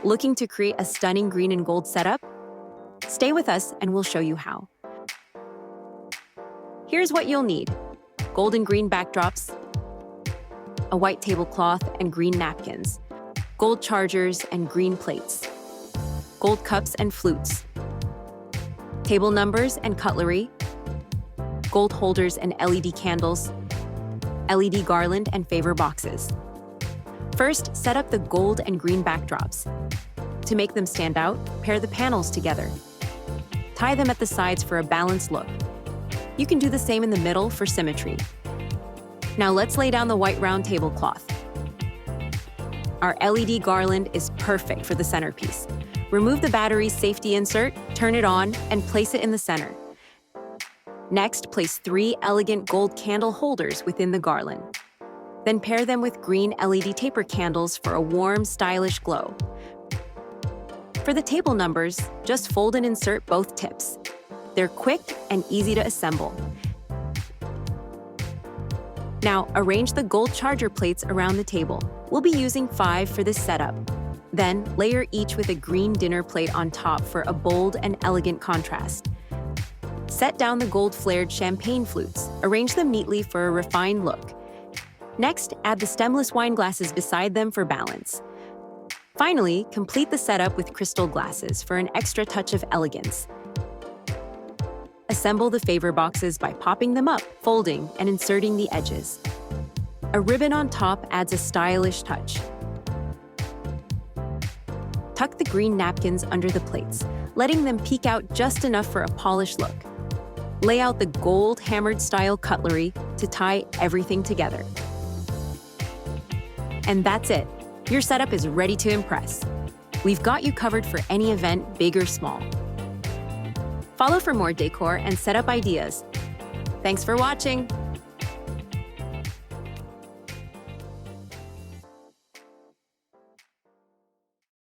Looking to create a stunning green and gold setup? Stay with us and we'll show you how. Here's what you'll need: gold and green backdrops, a white tablecloth and green napkins, gold chargers and green plates, gold cups and flutes, table numbers and cutlery, gold holders and LED candles, LED garland and favor boxes. First, set up the gold and green backdrops. To make them stand out, pair the panels together. Tie them at the sides for a balanced look. You can do the same in the middle for symmetry. Now let's lay down the white round tablecloth. Our LED garland is perfect for the centerpiece. Remove the battery's safety insert, turn it on, and place it in the center. Next, place 3 elegant gold candle holders within the garland. Then pair them with green LED taper candles for a warm, stylish glow. For the table numbers, just fold and insert both tips. They're quick and easy to assemble. Now, arrange the gold charger plates around the table. We'll be using 5 for this setup. Then, layer each with a green dinner plate on top for a bold and elegant contrast. Set down the gold flared champagne flutes. Arrange them neatly for a refined look. Next, add the stemless wine glasses beside them for balance. Finally, complete the setup with crystal glasses for an extra touch of elegance. Assemble the favor boxes by popping them up, folding, and inserting the edges. A ribbon on top adds a stylish touch. Tuck the green napkins under the plates, letting them peek out just enough for a polished look. Lay out the gold hammered style cutlery to tie everything together. And that's it. Your setup is ready to impress. We've got you covered for any event, big or small. Follow for more decor and setup ideas. Thanks for watching.